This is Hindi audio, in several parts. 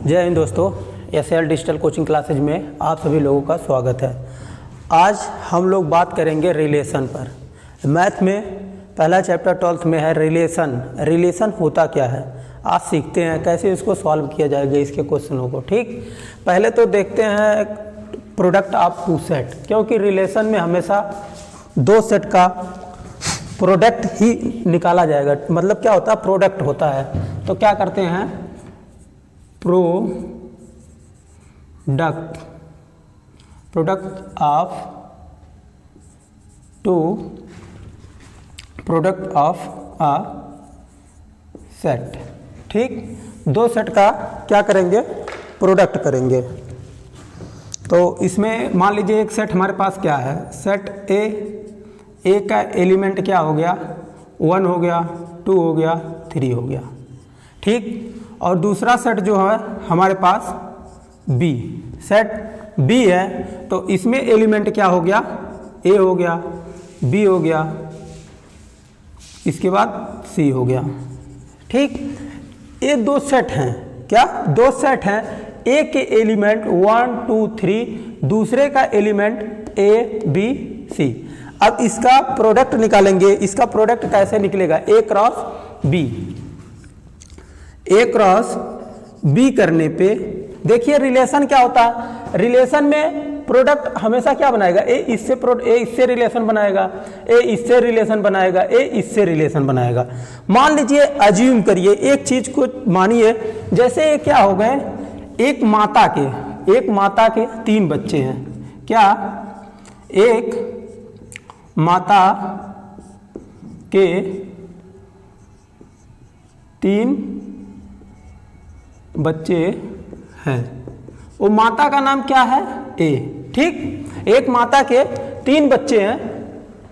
जय हिंद दोस्तों, SL डिजिटल कोचिंग क्लासेज में आप सभी लोगों का स्वागत है। आज हम लोग बात करेंगे रिलेशन पर। मैथ में पहला चैप्टर 12th में है रिलेशन। रिलेशन होता क्या है आज सीखते हैं, कैसे इसको सॉल्व किया जाएगा इसके क्वेश्चनों को। ठीक, पहले तो देखते हैं प्रोडक्ट ऑफ टू सेट, क्योंकि रिलेशन में हमेशा दो सेट का प्रोडक्ट ही निकाला जाएगा। मतलब क्या होता है, प्रोडक्ट होता है। तो क्या करते हैं, प्रोडक्ट ऑफ अ सेट। ठीक, दो सेट का क्या करेंगे, प्रोडक्ट करेंगे। तो इसमें मान लीजिए एक सेट हमारे पास क्या है, सेट ए का एलिमेंट क्या हो गया, 1 हो गया, 2 हो गया, 3 हो गया। ठीक, और दूसरा सेट जो है हमारे पास बी, सेट बी है, तो इसमें एलिमेंट क्या हो गया, ए हो गया, बी हो गया, इसके बाद सी हो गया। ठीक, ये दो सेट हैं, क्या दो सेट हैं। ए के एलिमेंट 1 2 3, दूसरे का एलिमेंट ए बी सी। अब इसका प्रोडक्ट निकालेंगे। इसका प्रोडक्ट कैसे निकलेगा, ए क्रॉस बी। ए क्रॉस बी करने पे देखिए रिलेशन क्या होता है। रिलेशन में प्रोडक्ट हमेशा क्या बनाएगा, ए इससे रिलेशन बनाएगा, ए इससे रिलेशन बनाएगा, ए इससे रिलेशन बनाएगा। मान लीजिए, अज्यूम करिए, एक चीज को मानिए, जैसे ये क्या हो गए, एक माता के 3 बच्चे हैं। क्या, एक माता के 3 बच्चे हैं। वो माता का नाम क्या है, ए। ठीक, एक माता के 3 बच्चे हैं,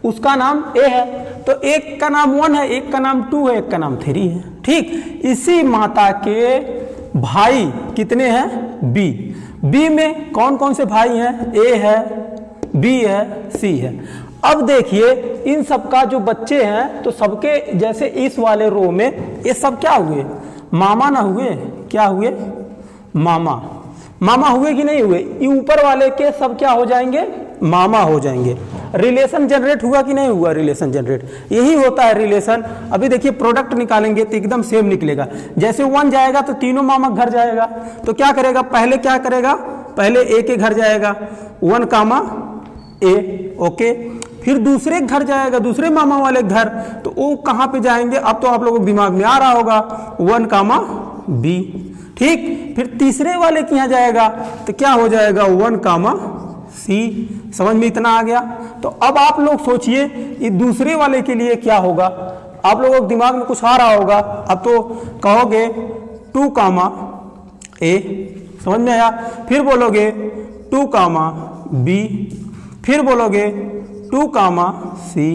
उसका नाम ए है। तो एक का नाम 1 है, एक का नाम 2 है, एक का नाम 3 है। ठीक, इसी माता के भाई कितने हैं, बी। बी में कौन कौन से भाई हैं, ए है, बी है, सी है। अब देखिए इन सबका जो बच्चे हैं, तो सबके जैसे इस वाले रो में ये सब क्या हुए, मामा ना हुए, क्या हुए, मामा हुए कि नहीं हुए। ये ऊपर वाले के सब क्या हो जाएंगे, मामा हो जाएंगे। रिलेशन जनरेट हुआ कि नहीं हुआ, रिलेशन जनरेट, यही होता है रिलेशन। अभी देखिए प्रोडक्ट निकालेंगे तो एकदम सेम निकलेगा। जैसे 1 जाएगा तो तीनों मामा घर जाएगा, तो क्या करेगा, पहले क्या करेगा, पहले ए के घर जाएगा, 1 कामा ए, ओके। फिर दूसरे घर जाएगा, दूसरे मामा वाले घर, तो वो कहाँ पे जाएंगे, अब तो आप लोगों को दिमाग में आ रहा होगा, 1 कामा बी। ठीक, फिर तीसरे वाले के यहाँ जाएगा तो क्या हो जाएगा, 1 कामा सी। समझ में इतना आ गया। तो अब आप लोग सोचिए ये दूसरे वाले के लिए क्या होगा, आप लोगों के दिमाग में कुछ आ रहा होगा। अब तो कहोगे 2 कामा ए, समझ में आया। फिर बोलोगे 2 कामा बी, फिर बोलोगे 2 कामा सी।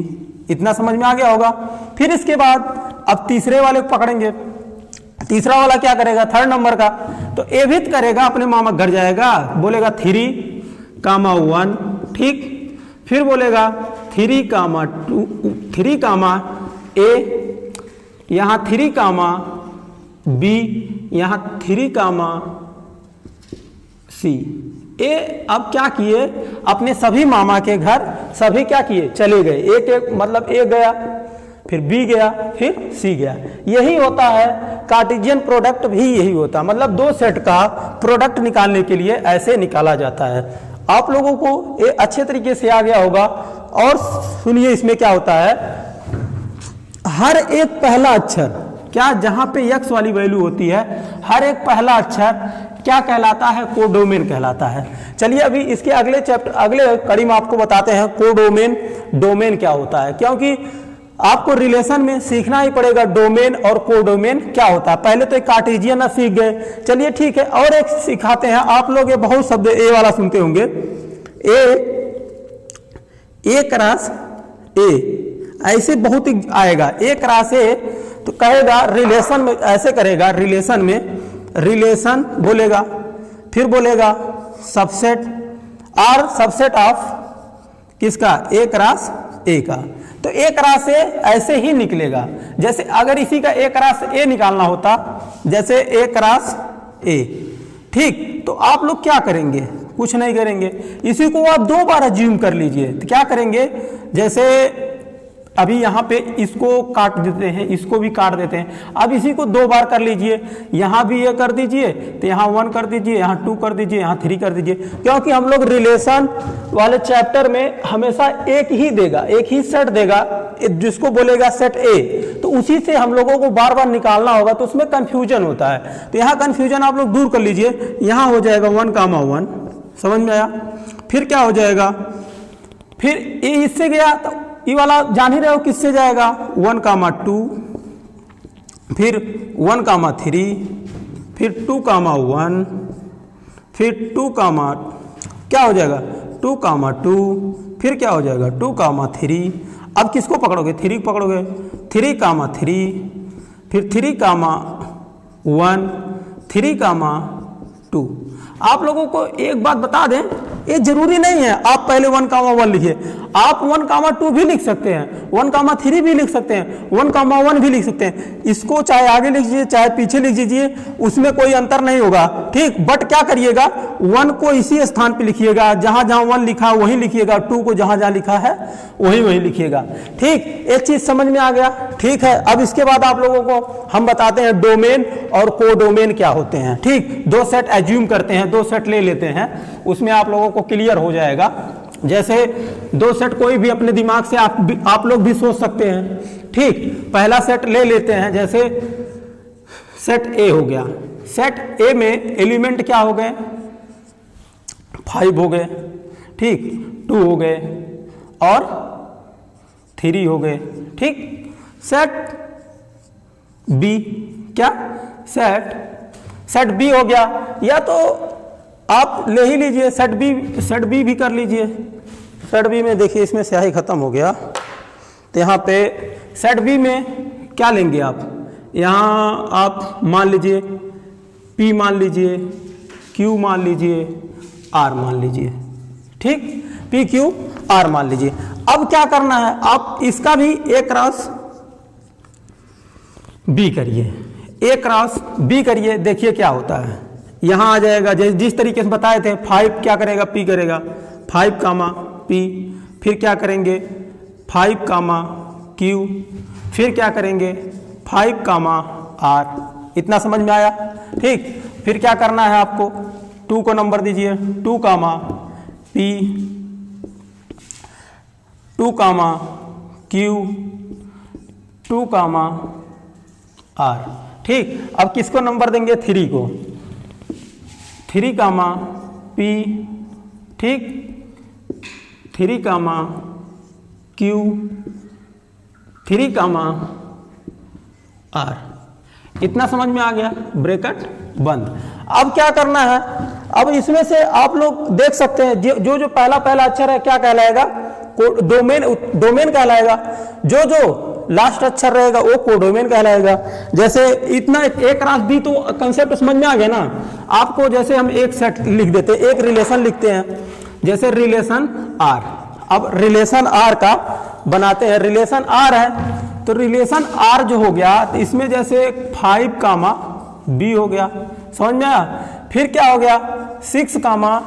इतना समझ में आ गया होगा। फिर इसके बाद अब तीसरे वाले को पकड़ेंगे। तीसरा वाला क्या करेगा, 3rd नंबर का, तो ए भी करेगा, अपने मामा घर जाएगा, बोलेगा 3 कामा 1। ठीक, फिर बोलेगा 3 कामा 2, 3 कामा ए, यहाँ 3 कामा बी, यहाँ 3 कामा सी। ए अब क्या किए, अपने सभी मामा के घर सभी क्या किए, चले गए। एक मतलब ए गया, फिर बी गया, फिर सी गया। यही होता है कार्टेशियन प्रोडक्ट भी यही होता है। मतलब दो सेट का प्रोडक्ट निकालने के लिए ऐसे निकाला जाता है। आप लोगों को ये अच्छे तरीके से आ गया होगा। और सुनिए इसमें क्या होता है, हर एक पहला अक्षर, क्या जहां पे एक्स वाली वैल्यू होती है, हर एक पहला अक्षर क्या कहलाता है, कोडोमेन कहलाता है। चलिए अभी इसके अगले चैप्टर, अगले कड़ी में आपको बताते हैं कोडोमेन, डोमेन क्या होता है। क्योंकि आपको रिलेशन में सीखना ही पड़ेगा डोमेन और कोडोमेन क्या होता है। पहले तो एक कार्टेशियन सीख गए, चलिए ठीक है, और एक सिखाते हैं। आप लोग ये बहुत शब्द ए वाला सुनते होंगे, ए क्रॉस ए, ऐसे बहुत ही आएगा। ए क्रॉस ए तो कहेगा रिलेशन में, ऐसे करेगा रिलेशन में, रिलेशन बोलेगा, फिर बोलेगा सबसेट, और सबसेट ऑफ किसका, ए क्रॉस ए का। तो ए क्रॉस ए ऐसे ही निकलेगा। जैसे अगर इसी का ए क्रॉस ए निकालना होता, जैसे ए क्रॉस ए, ठीक, तो आप लोग क्या करेंगे, कुछ नहीं करेंगे, इसी को आप 2 बार अज्यूम कर लीजिए। तो क्या करेंगे, जैसे अभी यहाँ पे इसको काट देते हैं, इसको भी काट देते हैं। अब इसी को 2 बार कर लीजिए, यहाँ भी ये कर दीजिए, तो यहाँ 1 कर दीजिए, यहाँ 2 कर दीजिए, यहाँ 3 कर दीजिए, क्योंकि हम लोग रिलेशन वाले चैप्टर में हमेशा एक ही देगा, एक ही सेट देगा जिसको बोलेगा सेट ए, तो उसी से हम लोगों को बार बार निकालना होगा, तो उसमें कंफ्यूजन होता है। तो यहाँ कंफ्यूजन आप लोग दूर कर लीजिए। यहाँ हो जाएगा 1,1, समझ में आया। फिर क्या हो जाएगा, फिर ये इससे गया तो ये वाला जान ही रहे हो किससे जाएगा, 1,2, फिर 1,3, फिर 2,1, फिर 2, क्या हो जाएगा 2,2, फिर क्या हो जाएगा 2,3। अब किसको पकड़ोगे, 3 पकड़ोगे, 3,3, फिर 3,1, 3,2। आप लोगों को एक बात बता दें, ये जरूरी नहीं है आप पहले 1,1 लिखिए, आप 1,2 भी लिख सकते हैं, 1,3 भी लिख सकते हैं, 1,1 भी लिख सकते हैं। इसको चाहे आगे लिख लीजिए चाहे पीछे लिख दीजिए, उसमें कोई अंतर नहीं होगा, ठीक। बट क्या करिएगा, 1 को इसी स्थान पे लिखिएगा, जहां जहां 1 लिखा वहीं लिखिएगा, 2 को जहां जहां लिखा है वहीं वहीं लिखिएगा, ठीक। एक चीज समझ में आ गया, ठीक है। अब इसके बाद आप लोगों को हम बताते हैं डोमेन और कोडोमेन क्या होते हैं, ठीक। 2 सेट एज्यूम करते हैं, 2 सेट ले लेते हैं, उसमें आप लोगों को क्लियर हो जाएगा। जैसे 2 सेट कोई भी अपने दिमाग से आप लोग भी सोच सकते हैं, ठीक। पहला सेट ले लेते हैं, जैसे सेट ए हो गया। सेट ए में एलिमेंट क्या हो गए, 5 हो गए, ठीक, 2 हो गए और 3 हो गए, ठीक। सेट बी, क्या सेट बी हो गया, या तो आप ले ही लीजिए सेट बी भी कर लीजिए। सेट बी में देखिए इसमें स्याही खत्म हो गया, तो यहाँ पे सेट बी में क्या लेंगे आप, यहाँ आप मान लीजिए पी मान लीजिए, क्यू मान लीजिए, आर मान लीजिए, ठीक। पी क्यू आर मान लीजिए। अब क्या करना है, आप इसका भी ए क्रॉस बी करिए, ए क्रॉस बी करिए, देखिए क्या होता है। यहां आ जाएगा जिस तरीके से बताए थे, 5 क्या करेगा, पी करेगा, 5, पी, फिर क्या करेंगे 5, क्यू, फिर क्या करेंगे 5, आर। इतना समझ में आया, ठीक। फिर क्या करना है आपको, 2 को नंबर दीजिए, 2, पी, 2, क्यू, 2, आर, ठीक। अब किसको नंबर देंगे, 3 को, 3, पी, ठीक, 3, क्यू, 3, आर। इतना समझ में आ गया, ब्रैकेट बंद। अब क्या करना है, अब इसमें से आप लोग देख सकते हैं जो पहला अक्षर है क्या कहलाएगा, डोमेन कहलाएगा, जो लास्ट अक्षर रहेगा वो कोडोमेन कहलाएगा। जैसे इतना एक क्रॉस बी, तो कंसेप्ट समझ में आ गया ना आपको। जैसे हम एक सेट लिख देते हैं, एक रिलेशन लिखते हैं, जैसे रिलेशन आर। अब रिलेशन आर का बनाते हैं, रिलेशन आर है तो रिलेशन आर जो हो गया, तो इसमें जैसे 5, बी हो गया, समझ में आया। फिर क्या हो गया 6,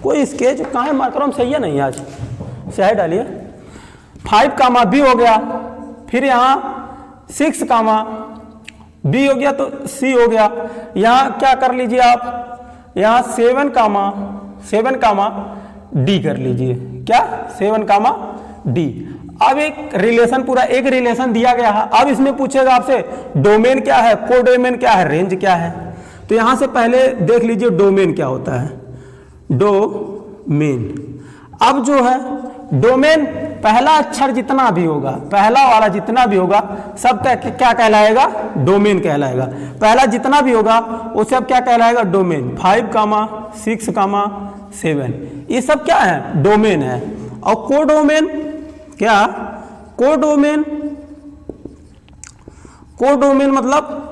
कोई स्केच कहाँ है, मार्कर हम सही है नहीं, आज सही डालिए, 5, बी हो गया। फिर यहाँ 6, बी हो गया तो सी हो गया। यहाँ क्या कर लीजिए आप, यहाँ 7, डी कर लीजिए, क्या 7, डी। अब एक रिलेशन, पूरा एक रिलेशन दिया गया है। अब इसमें पूछेगा आपसे डोमेन क्या है, कोडोमेन क्या है, रेंज क्या है। तो यहां से पहले देख लीजिए डोमेन क्या होता है, डोमेन। अब जो है डोमेन, पहला अक्षर जितना भी होगा, पहला वाला जितना भी होगा, सब क्या कहलाएगा, डोमेन कहलाएगा। पहला जितना भी होगा वो सब क्या कहलाएगा, डोमेन। 5, 6, 7, ये सब क्या है, डोमेन है। और कोडोमेन क्या, कोडोमेन मतलब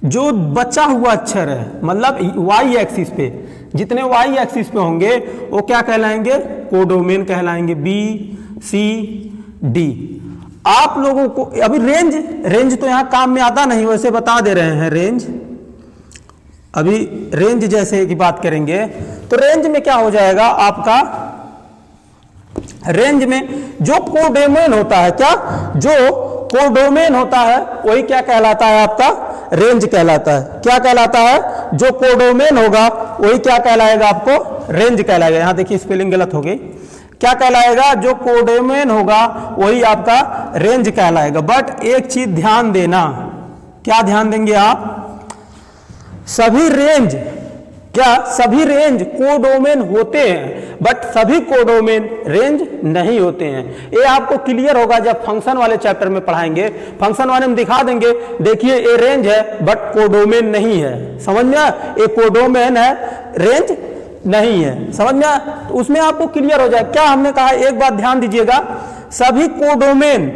जो बचा हुआ अक्षर है, मतलब वाई एक्सिस पे जितने वाई एक्सिस पे होंगे वो क्या कहलाएंगे, कोडोमेन कहलाएंगे। बी, सी, डी। आप लोगों को अभी रेंज तो यहां काम में आता नहीं, वैसे बता दे रहे हैं। रेंज अभी रेंज जैसे की बात करेंगे तो रेंज में क्या हो जाएगा आपका, रेंज में जो कोडोमेन होता है, क्या जो कोडोमेन होता है वही क्या कहलाता है आपका, रेंज कहलाता है। क्या कहलाता है, जो कोडोमेन होगा वही क्या कहलाएगा आपको, रेंज कहलाएगा। यहां देखिए स्पेलिंग गलत हो गई, क्या कहलाएगा, जो कोडोमेन होगा वही आपका रेंज कहलाएगा। बट एक चीज ध्यान देना, क्या ध्यान देंगे आप, सभी रेंज, क्या सभी रेंज कोडोमेन होते हैं बट सभी कोडोमेन रेंज नहीं होते हैं। ये आपको क्लियर होगा जब फंक्शन वाले चैप्टर में पढ़ाएंगे। फंक्शन वाले में दिखा देंगे, देखिए ये रेंज है बट कोडोमेन नहीं है, समझ में, ये कोडोमेन है रेंज नहीं है, समझ में, उसमें आपको क्लियर हो जाए। क्या हमने कहा, एक बात ध्यान दीजिएगा, सभी कोडोमेन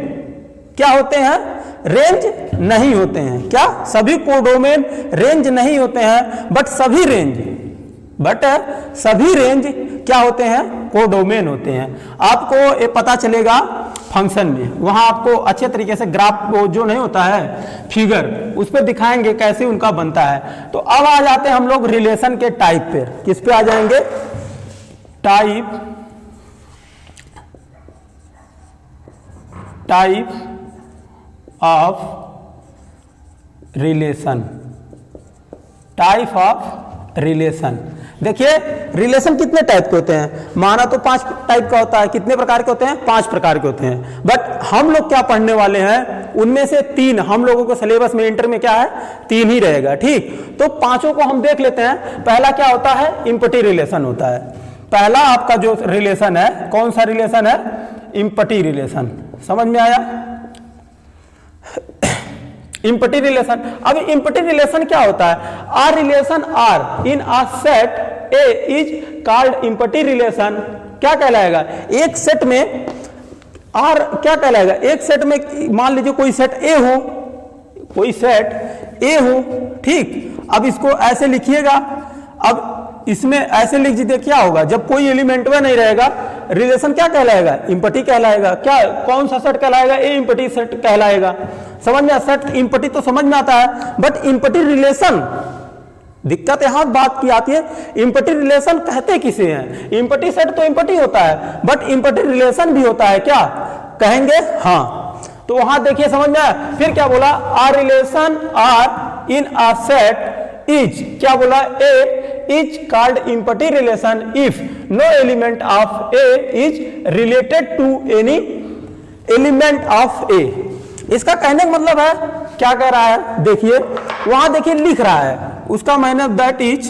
क्या होते हैं, रेंज नहीं होते हैं। क्या सभी कोडोमेन रेंज नहीं होते हैं बट सभी रेंज क्या होते हैं, कोडोमेन होते हैं। आपको ये पता चलेगा फंक्शन में, वहां आपको अच्छे तरीके से ग्राफ जो नहीं होता है फिगर, उस पर दिखाएंगे कैसे उनका बनता है। तो अब आ जाते हैं हम लोग रिलेशन के टाइप पे। किस पे आ जाएंगे, type of relation, type of relation. देखिए रिलेशन कितने टाइप के होते हैं, माना तो 5 टाइप का होता है। कितने प्रकार के होते हैं, 5 प्रकार के होते हैं। बट हम लोग क्या पढ़ने वाले हैं, उनमें से 3 हम लोगों को सिलेबस में इंटर में क्या है, 3 ही रहेगा। ठीक, तो 5 को हम देख लेते हैं। पहला क्या होता है, इम्पटी रिलेशन होता है। पहला आपका जो रिलेशन है, कौन सा रिलेशन है, इम्पटी रिलेशन। समझ में आया, इम्पटी रिलेशन। अब इम्पटी रिलेशन क्या होता है, R relation R in a set A is called empty relation. क्या कहलाएगा, एक सेट में आर क्या कहलाएगा, एक सेट में मान लीजिए कोई सेट ए हो, कोई सेट ए हो, ठीक। अब इसको ऐसे लिखिएगा, अब इसमें ऐसे लिख दीजिए, क्या होगा, जब कोई एलिमेंट में नहीं रहेगा रिलेशन क्या कहलाएगा, इम्पटी कहलाएगा। क्या, कौन सा सेट कहलाएगा, ए इम्पटी सेट कहलाएगा। समझ में, सेट इम्पटी तो समझ में आता है, बट इम्पटी रिलेशन दिक्कत यहां बात की आती है, इम्पटी रिलेशन कहते किसे हैं। इम्पटी सेट तो इम्पटी होता है बट इम्पटी रिलेशन भी होता है, क्या कहेंगे, हाँ। तो वहां देखिए समझ में आया। फिर क्या बोला, R relation R in a set is, क्या बोला, A is called empty relation if no element of A is related to any element of A. इसका कहने का मतलब है, क्या कह रहा है, देखिए वहां देखिए लिख रहा है, उसका मायने दैट इज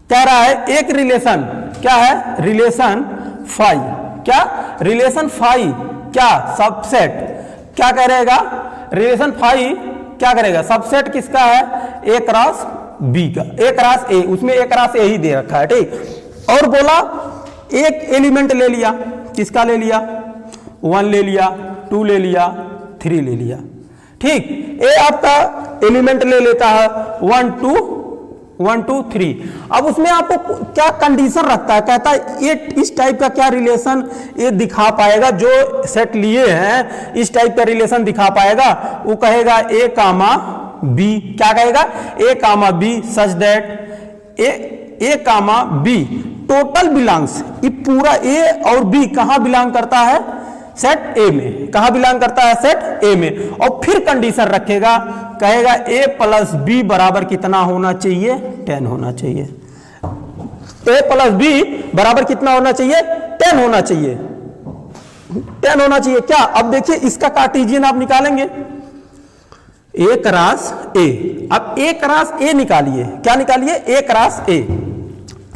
कह रहा है एक रिलेशन, क्या है, रिलेशन फाई, क्या रिलेशन फाई, क्या सबसेट, क्या करेगा, रिलेशन फाई क्या करेगा, सबसेट किसका है, ए क्रॉस बी का, ए क्रॉस ए, उसमें ए क्रॉस ए ही दे रखा है, ठीक। और बोला एक एलिमेंट ले लिया, किसका ले लिया, 1 ले लिया, 2 ले लिया, 3 ले लिया, ठीक। ए आपका एलिमेंट ले लेता है 1 2 3। अब उसमें आपको क्या कंडीशन रखता है, कहता है ये इस टाइप का क्या रिलेशन ये दिखा पाएगा, जो सेट लिए हैं इस टाइप का रिलेशन दिखा पाएगा। वो कहेगा ए कामा बी, क्या कहेगा, A comma B such that A comma B total belongs, ये पूरा ए और बी कहां बिलोंग करता है, सेट ए में। कहां बिलोंग करता है, सेट ए में। और फिर कंडीशन रखेगा, कहेगा ए प्लस बी बराबर कितना होना चाहिए, 10 होना चाहिए। ए प्लस बी बराबर कितना होना चाहिए, 10 होना चाहिए, 10 होना चाहिए। क्या, अब देखिए इसका कार्टेशियन आप निकालेंगे, ए क्रॉस ए। अब ए क्रॉस ए निकालिए, क्या निकालिए, ए क्रॉस ए।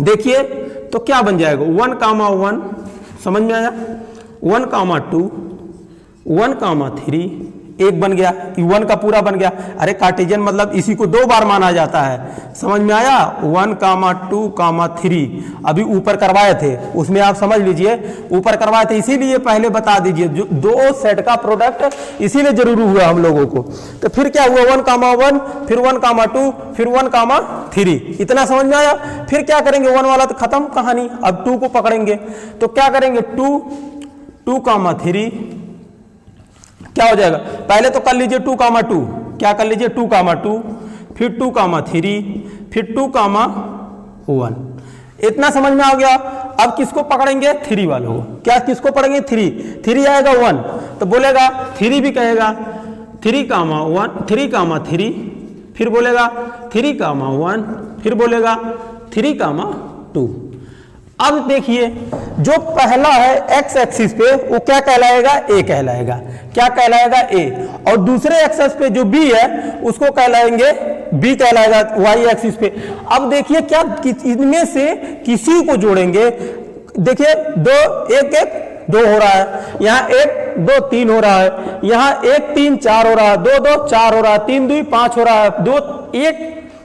देखिए तो क्या बन जाएगा, 1 कामा 1, समझ में आया, 1 कामा 2, 1 कामा 3, एक बन गया, 1 का पूरा बन गया। अरे कार्टेशियन मतलब इसी को 2 बार माना जाता है, समझ में आया, 1 कामा 2 कामा 3 अभी ऊपर करवाए थे, उसमें आप समझ लीजिए ऊपर करवाए थे, इसीलिए पहले बता दीजिए, जो 2 सेट का प्रोडक्ट इसीलिए जरूरी हुआ हम लोगों को। तो फिर क्या हुआ, 1 कामा 1, फिर 1 कामा 2, फिर 1 कामा 3, इतना समझ में आया। फिर क्या करेंगे, 1 वाला तो खत्म कहानी, अब 2 को पकड़ेंगे। तो क्या करेंगे, 2 कामा 3 क्या हो जाएगा, पहले तो कर लीजिए 2 कामा 2, क्या कर लीजिए 2 कामा 2, फिर 2 कामा 3, फिर 2 कामा 1। इतना समझ में आ गया। अब किसको पकड़ेंगे? 3 वालों को। क्या किसको पकड़ेंगे? 3 आएगा 1 तो बोलेगा 3 भी कहेगा 3 कामा 1, 3 कामा 3, फिर बोलेगा 3 कामा 1, फिर बोलेगा 3 कामा 2। अब देखिए जो पहला है एक्स एक्सिस पे वो क्या कहलाएगा? ए कहलाएगा। क्या कहलाएगा? ए। और दूसरे एक्सिस पे जो बी है उसको कहलाएंगे बी कहलाएगा वाई एक्सिस पे। अब देखिए क्या इनमें से किसी को जोड़ेंगे। देखिए 2 1 1 2 हो रहा है, यहाँ 1 2 3 हो रहा है, यहाँ 1 3 4 हो रहा है, 2 2 4 हो रहा है, 3 2 5 हो रहा है, 2 1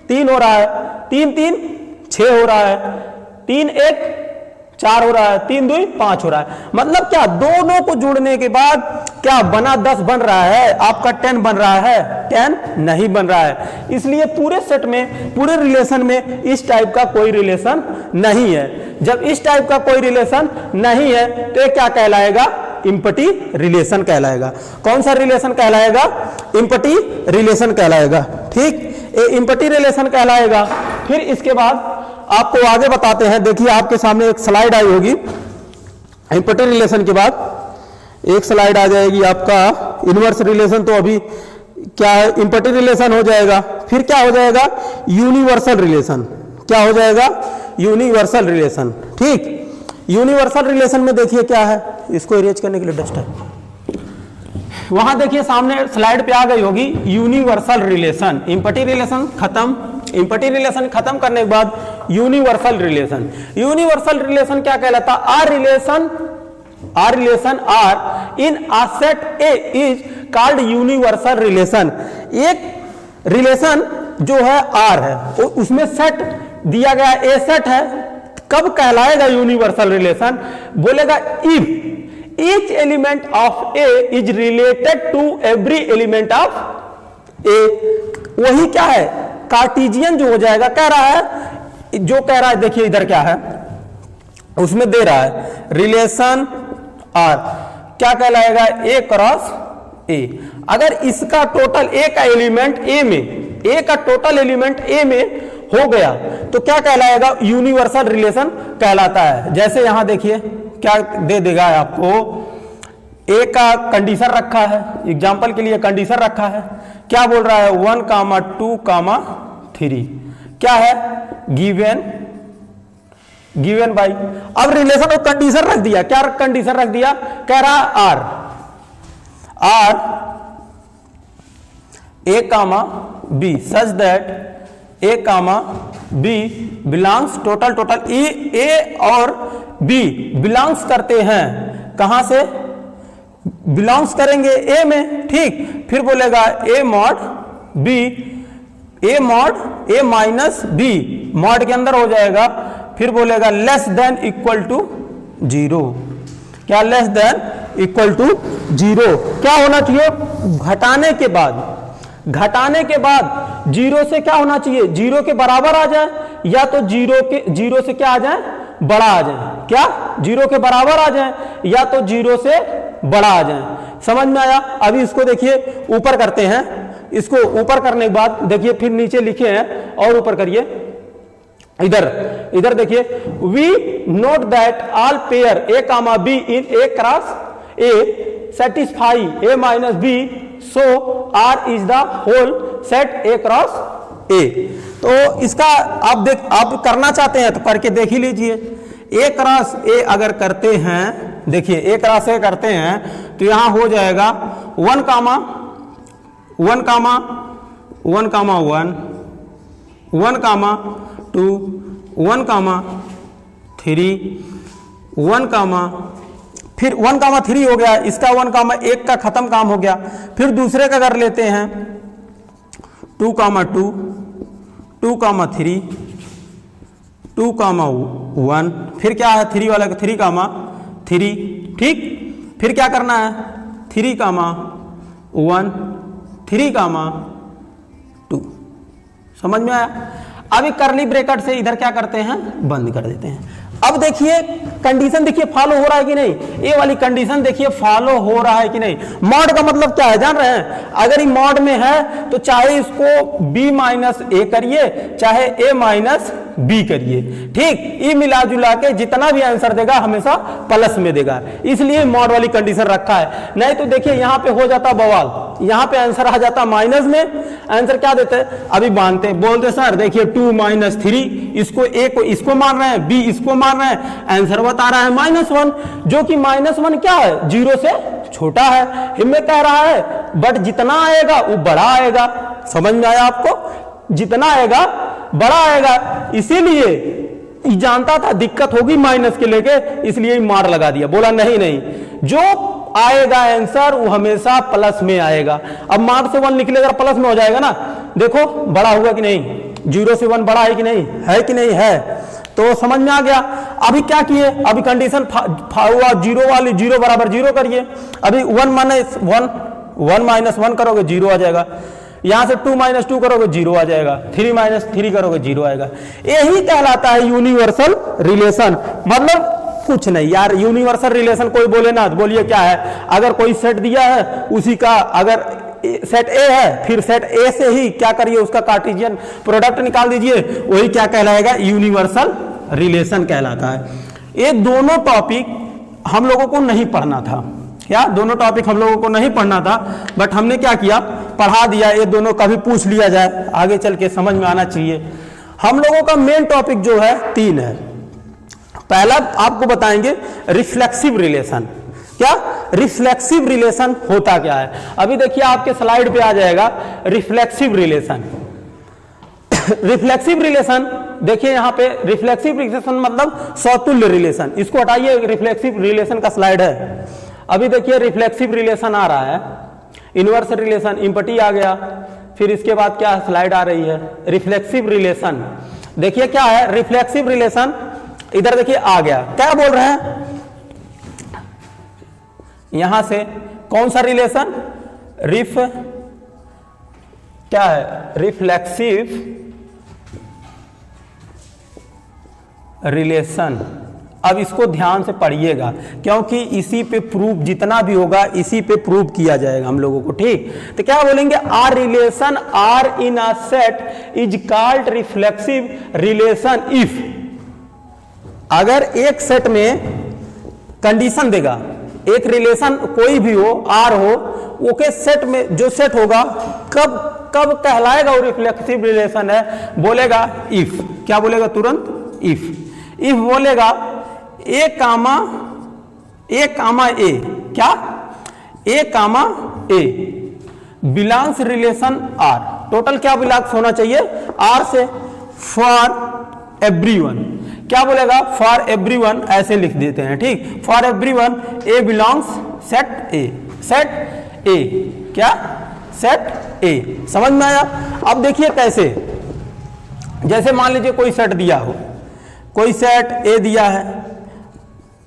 3 हो रहा है, 3 3 6 हो रहा है, 3 1 4 हो रहा है, 3 2 5 हो रहा है। मतलब क्या दोनों को जोड़ने के बाद क्या बना 10 बन रहा है? आपका 10 बन रहा है? 10 नहीं बन रहा है। इसलिए पूरे सेट में, पूरे रिलेशन में इस टाइप का कोई रिलेशन नहीं है। जब इस टाइप का कोई रिलेशन नहीं है तो ये क्या कहलाएगा? इम्पटी रिलेशन कहलाएगा। कौन सा रिलेशन कहलाएगा? इम्पटी रिलेशन कहलाएगा। ठीक, ये इम्पटी रिलेशन कहलाएगा। फिर इसके बाद आपको आगे बताते हैं। देखिए आपके सामने एक स्लाइड आई होगी। इम्पटी रिलेशन के बाद एक स्लाइड आ जाएगी आपका इनवर्स रिलेशन। तो अभी क्या है? इम्पटी रिलेशन हो जाएगा। फिर क्या हो जाएगा? Universal relation. क्या हो जाएगा? Universal relation. ठीक, यूनिवर्सल रिलेशन में देखिए क्या है, इसको इरेज करने के लिए डस्टर वहां देखिए सामने स्लाइड पे आ गई होगी। यूनिवर्सल रिलेशन, इम्पटी रिलेशन खत्म। इम्पटी रिलेशन खत्म करने के बाद यूनिवर्सल रिलेशन। यूनिवर्सल रिलेशन क्या कहलाता? R relation R in a set A is called universal relation. एक रिलेशन जो है आर है, उसमें सेट दिया गया ए सेट है, कब कहलाएगा यूनिवर्सल रिलेशन? बोलेगा if each element of A is related to every element of A. वही क्या है? कार्टेशियन जो हो जाएगा। कह रहा है, जो कह रहा है देखिए इधर क्या है, उसमें दे रहा है रिलेशन आर क्या कहलाएगा? ए क्रॉस ए। अगर इसका टोटल ए का एलिमेंट ए में, ए का टोटल एलिमेंट ए में हो गया तो क्या कहलाएगा? यूनिवर्सल रिलेशन कहलाता है। जैसे यहां देखिए क्या दे देगा आपको, ए का कंडीशन रखा है, एग्जाम्पल के लिए कंडीशन रखा है। क्या बोल रहा है? 1 कामा 2 कामा 3 क्या है? Given by. अब रिलेशन और कंडीशन रख दिया। क्या कंडीशन रख दिया? कह रहा R A comma B such that A comma B belongs total A और बी बिलोंग्स करते हैं। कहां से बिलोंग्स करेंगे? ए में। ठीक, फिर बोलेगा A mod B, A mod A minus B mod के अंदर हो जाएगा। फिर बोलेगा लेस देन इक्वल टू 0। क्या लेस देन इक्वल टू 0? क्या होना चाहिए? घटाने के बाद 0 से क्या होना चाहिए? 0 के बराबर आ जाए, या तो 0 से क्या आ जाए? बड़ा आ जाए। क्या? 0 के बराबर आ जाए, या तो 0 से बड़ा आ जाए। समझ में आया? अभी इसको देखिए ऊपर करते हैं। इसको ऊपर करने के बाद देखिए फिर नीचे लिखे हैं और ऊपर करिए। इधर देखिए, we note that all pair A comma B in A cross A satisfy A minus B, so R is the whole set A cross A. तो इसका आप करना चाहते हैं तो करके देख ही लीजिए। ए क्रॉस ए अगर करते हैं, देखिए ए क्रॉस ए करते हैं तो यहां हो जाएगा 1 कामा 1 कामा 1 कामा 1 1 कामा 2 1 कामा 3 1 कामा, फिर 1 कामा 3 हो गया। इसका 1 कामा 1 का खत्म काम हो गया। फिर दूसरे का कर लेते हैं 2 कामा 2 2 कामा 3 2 कामा 1, फिर क्या है 3 वाला 3 कामा 3। ठीक, फिर क्या करना है? 3 कामा 1 3 कामा 2। समझ में आया? अभी करली ब्रैकेट से इधर क्या करते हैं? बंद कर देते हैं। अब देखिए कंडीशन देखिए फॉलो हो रहा है कि नहीं, ये वाली कंडीशन देखिए फॉलो हो रहा है कि नहीं। मॉड का मतलब क्या है जान रहे हैं, अगर ये मॉड में है तो चाहे इसको b माइनस ए करिए चाहे a माइनस बी करिए, ठीक, ये मिला जुला के जितना भी आंसर देगा हमेशा प्लस में देगा, इसलिए मॉड वाली कंडीशन रखा है। नहीं तो देखिए यहां पे हो जाता बवाल, यहां पे आंसर आ जाता माइनस में, आंसर क्या देते हैं अभी बांधते हैं, बोलते सर देखिए 2 माइनस 3, इसको a को इसको मान रहे हैं, b इसको मान रहे हैं, आंसर बता रहा है -1, जो कि -1 क्या है 0 से छोटा है, हमें कह रहा है बट जितना आएगा वो बड़ा आएगा। समझ में आया आपको, जितना आएगा बड़ा आएगा, इसीलिए जानता था दिक्कत होगी माइनस के लेके, इसलिए मार लगा दिया, बोला नहीं नहीं जो आएगा आंसर वो हमेशा प्लस में आएगा। अब मार्क से 1 निकलेगा प्लस में हो जाएगा ना, देखो बड़ा हुआ कि नहीं, 0 से 1 बड़ा है कि नहीं, है कि नहीं है, तो समझ में आ गया। अभी क्या किए, अभी कंडीशन हुआ 0 वाली, 0 बराबर 0 करिए, अभी 1 माइनस 1 करोगे 0 आ जाएगा, यहां से 2 माइनस 2 करोगे 0 आ जाएगा, 3 माइनस 3 करोगे 0 आएगा। यही कहलाता है यूनिवर्सल रिलेशन। मतलब कुछ नहीं यार, यूनिवर्सल रिलेशन कोई बोले ना तो बोलिए क्या है, अगर कोई सेट दिया है उसी का, अगर सेट ए है फिर सेट ए से ही क्या करिए उसका कार्टेशियन प्रोडक्ट निकाल दीजिए, वही क्या कहलाएगा यूनिवर्सल रिलेशन कहलाता है। ये दोनों टॉपिक हम लोगों को नहीं पढ़ना था, क्या दोनों टॉपिक हम लोगों को नहीं पढ़ना था, बट हमने क्या किया पढ़ा दिया, ये दोनों कभी पूछ लिया जाए आगे चल के समझ में आना चाहिए। हम लोगों का मेन टॉपिक जो है 3 है। पहला आपको बताएंगे रिफ्लेक्सिव रिलेशन। क्या रिफ्लेक्सिव रिलेशन होता क्या है, अभी देखिए आपके स्लाइड पे आ जाएगा रिफ्लेक्सिव रिलेशन। रिफ्लेक्सिव रिलेशन देखिए यहां पे, रिफ्लेक्सिव रिलेशन मतलब समतुल्य रिलेशन, इसको हटाइए, रिफ्लेक्सिव रिलेशन का स्लाइड है। अभी देखिए रिफ्लेक्सिव रिलेशन आ रहा है, इनवर्स रिलेशन, इम्पटी आ गया, फिर इसके बाद क्या स्लाइड आ रही है रिफ्लेक्सिव रिलेशन। देखिए क्या है रिफ्लेक्सिव रिलेशन, इधर देखिए आ गया, क्या बोल रहे हैं यहां से, कौन सा रिलेशन, क्या है रिफ्लेक्सिव रिलेशन। अब इसको ध्यान से पढ़िएगा क्योंकि इसी पे प्रूफ जितना भी होगा इसी पे प्रूफ किया जाएगा हम लोगों को, ठीक। तो क्या बोलेंगे, R relation R in a set is called reflexive relation if, अगर एक सेट में कंडीशन देगा, एक रिलेशन कोई भी हो आर हो, ओके सेट में जो सेट होगा कब कब कहलाएगा वो रिफ्लेक्सिव रिलेशन है, बोलेगा इफ, क्या बोलेगा तुरंत इफ बोलेगा ए कामा ए, क्या A comma A belongs relation are, total क्या बिलोंग्स होना चाहिए आर से, फॉर एवरीवन, क्या बोलेगा फॉर एवरीवन, ऐसे लिख देते हैं, ठीक, for everyone A belongs set ए, क्या सेट ए। समझ में आया। अब देखिए कैसे, जैसे मान लीजिए कोई सेट दिया हो, कोई सेट ए दिया है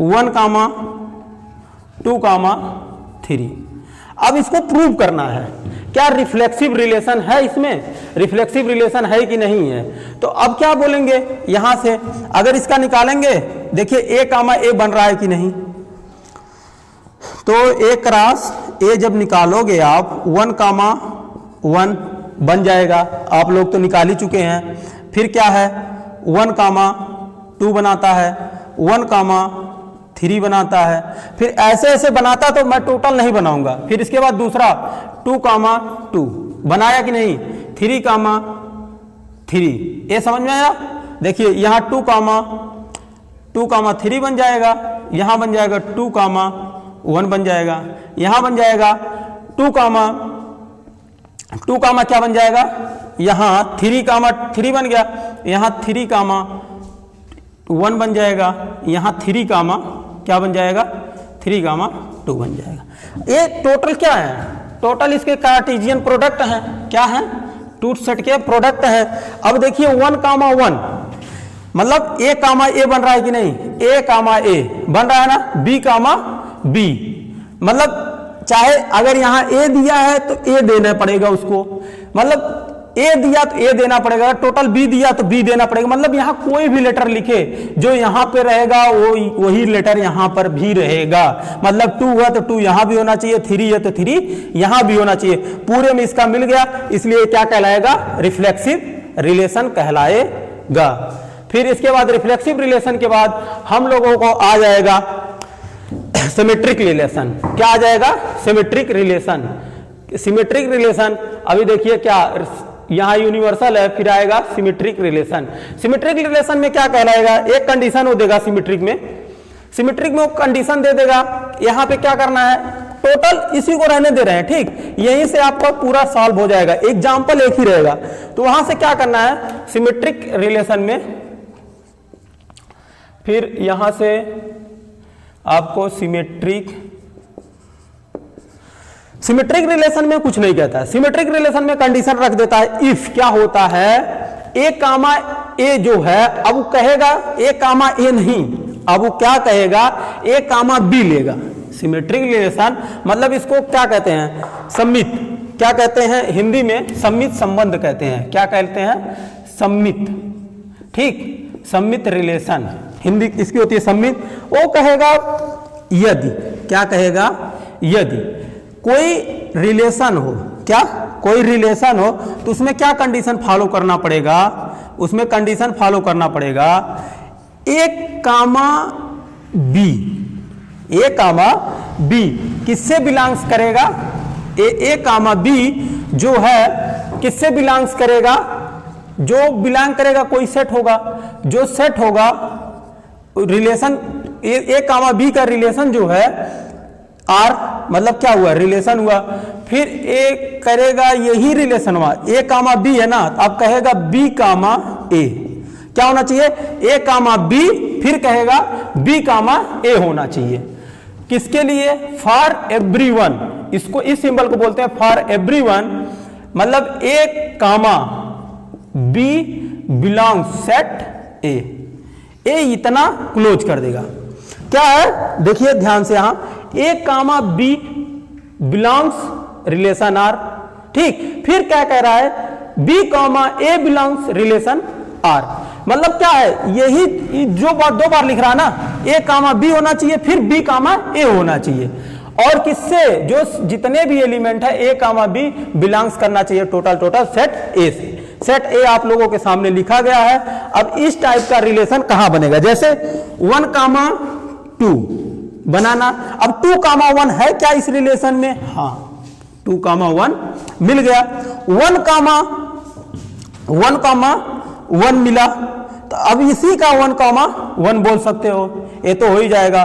1, 2, 3, अब इसको प्रूव करना है क्या रिफ्लेक्सिव रिलेशन है, इसमें रिफ्लेक्सिव रिलेशन है कि नहीं है। तो अब क्या बोलेंगे यहां से, अगर इसका निकालेंगे, देखिए ए कामा ए बन रहा है कि नहीं, तो ए क्रॉस ए जब निकालोगे आप 1, बन जाएगा, आप लोग तो निकाल ही चुके हैं। फिर क्या है 1, 2 बनाता है, 1, 3 बनाता है, फिर ऐसे ऐसे बनाता तो मैं टोटल नहीं बनाऊंगा। फिर इसके बाद दूसरा 2, 2 बनाया कि नहीं, 3, 3, ये समझ में आया। देखिए यहाँ 2, 3 बन जाएगा, यहाँ बन जाएगा 2, 1 बन जाएगा, यहाँ बन जाएगा 2, क्या बन जाएगा, यहाँ 3 बन गया, यहाँ 3, 1 बन जाएगा, यहाँ 3, क्या बन जाएगा 3, 2 बन जाएगा। ये टोटल क्या है, टोटल इसके कार्टेशियन प्रोडक्ट हैं, क्या है टू सेट के प्रोडक्ट है। अब देखिए 1, 1 मतलब ए कामा ए बन रहा है कि नहीं, ए कामा ए बन रहा है ना, बी कामा बी, मतलब चाहे अगर यहां ए दिया है तो ए देना पड़ेगा उसको, मतलब ए दिया तो ए देना पड़ेगा, टोटल बी दिया तो बी देना पड़ेगा। मतलब यहां कोई भी लेटर लिखे जो यहां पे रहेगा वही लेटर यहां पर भी रहेगा। मतलब 2 हुआ तो 2 यहां भी होना चाहिए, 3 है तो 3 यहां भी होना चाहिए। पूरे में इसका मिल गया, इसलिए क्या कहलाएगा? रिफ्लेक्सिव रिलेशन कहलाएगा। फिर इसके बाद रिफ्लेक्सिव रिलेशन के बाद हम लोगों को आ जाएगा सिमेट्रिक रिलेशन। क्या आ जाएगा? Symmetric relation. सिमेट्रिक रिलेशन अभी देखिए क्या यहां यूनिवर्सल है, फिर आएगा सिमेट्रिक रिलेशन। सिमेट्रिक रिलेशन में क्या कहलाएगा? एक कंडीशन वो देगा सिमेट्रिक में वो कंडीशन दे देगा। यहां पे क्या करना है? टोटल इसी को रहने दे रहे हैं, ठीक। यहीं से आपका पूरा सॉल्व हो जाएगा, एग्जाम्पल एक ही रहेगा। तो वहां से क्या करना है? सिमेट्रिक रिलेशन में फिर यहां से आपको सिमेट्रिक रिलेशन में कुछ नहीं कहता है। सिमेट्रिक रिलेशन में कंडीशन रख देता है इफ क्या होता है, ए कामा ए जो है, अब वो कहेगा ए कामा ए नहीं, अब वो क्या कहेगा? ए कामा बी लेगा। सिमेट्रिक रिलेशन मतलब इसको क्या कहते हैं? सम्मित। क्या कहते हैं हिंदी में? सम्मित संबंध कहते हैं। क्या कहते हैं? सम्मित, ठीक। सम्मित रिलेशन हिंदी इसकी होती है सम्मित। वो कहेगा यदि, क्या कहेगा? यदि कोई रिलेशन हो, क्या कोई रिलेशन हो तो उसमें क्या कंडीशन फॉलो करना पड़ेगा? उसमें कंडीशन फॉलो करना पड़ेगा ए कामा बी। ए कामा बी किससे बिलोंग्स करेगा? ए कामा बी जो है किससे बिलोंग्स करेगा? जो बिलोंग करेगा कोई सेट होगा, जो सेट होगा रिलेशन ए कामा बी का रिलेशन जो है आर, मतलब क्या हुआ? रिलेशन हुआ। फिर ए करेगा यही रिलेशन हुआ, ए कामा बी है ना, अब कहेगा बी कामा ए। क्या होना चाहिए? ए कामा बी, फिर कहेगा बी कामा ए होना चाहिए। किसके लिए? For everyone. इसको इस सिंबल को बोलते हैं फॉर एवरीवन। मतलब ए कामा बी बिलोंग्स सेट ए। ए इतना क्लोज कर देगा। क्या है? देखिए ध्यान से, यहां A comma B belongs relation R, ठीक। फिर क्या कह रहा है? B comma A belongs relation R. मतलब क्या है? यही जो बात 2 बार लिख रहा है ना, ए कामा बी होना चाहिए, फिर बी कामा ए होना चाहिए। और किससे? जो जितने भी एलिमेंट है ए कामा बी बिलोंग्स करना चाहिए टोटल सेट ए से। सेट ए आप लोगों के सामने लिखा गया है। अब इस टाइप का रिलेशन कहां बनेगा? जैसे 1 कामा 2 बनाना। अब 2 कामा 1 है क्या इस रिलेशन में? हाँ, 2 कामा 1 मिल गया। 1 कामा 1 मिला, तो अब इसी का 1 कामा 1 बोल सकते हो, ये तो हो ही जाएगा।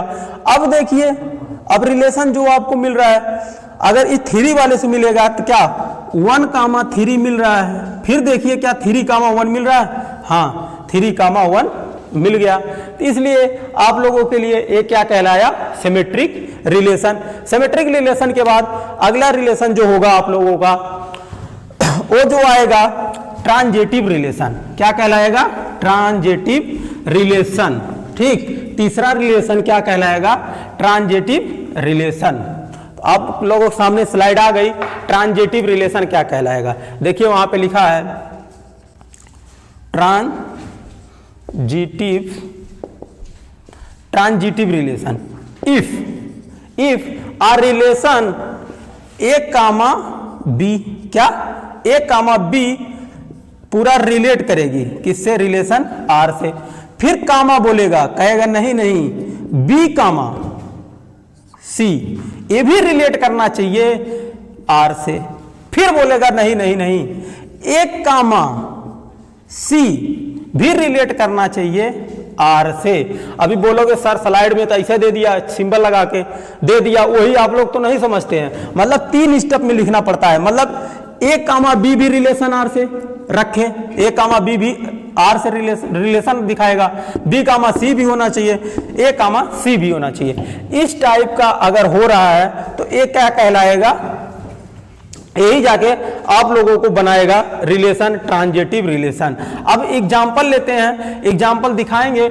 अब देखिए, अब रिलेशन जो आपको मिल रहा है, अगर इस 3 वाले से मिलेगा तो क्या 1 कामा 3 मिल रहा है। फिर देखिए क्या 3 कामा 1 मिल रहा है? हाँ, 3 कामा 1 मिल गया। तो इसलिए आप लोगों के लिए ये क्या कहलाया? Symmetric relation. सिमेट्रिक रिलेशन के बाद अगला रिलेशन जो होगा आप लोगों का, वो जो आएगा ट्रांजिटिव रिलेशन। क्या कहलाएगा? ट्रांजिटिव रिलेशन, ठीक। तीसरा रिलेशन क्या कहलाएगा? Transitive relation. तो आप लोगों के सामने स्लाइड आ गई। ट्रांजिटिव रिलेशन क्या कहलाएगा? देखिए वहां पे लिखा है transitive relation. If a relation A comma B, क्या ए कामा बी पूरा रिलेट करेगी किससे? रिलेशन आर से। फिर कामा बोलेगा, कहेगा नहीं बी कामा सी, ये भी रिलेट करना चाहिए आर से। फिर बोलेगा नहीं एक कामा सी भी रिलेट करना चाहिए आर से। अभी बोलोगे सर स्लाइड में तो ऐसे दे दिया, सिंबल लगा के दे दिया, वही आप लोग तो नहीं समझते हैं। मतलब 3 स्टेप में लिखना पड़ता है। मतलब ए कामा बी भी रिलेशन आर से रखें, ए कामा बी भी आर से रिलेशन दिखाएगा, बी कामा सी भी होना चाहिए, ए कामा सी भी होना चाहिए। इस टाइप का अगर हो रहा है तो ये क्या कहलाएगा? यही जाके आप लोगों को बनाएगा रिलेशन, ट्रांजिटिव रिलेशन। अब एग्जाम्पल लेते हैं, एग्जाम्पल दिखाएंगे।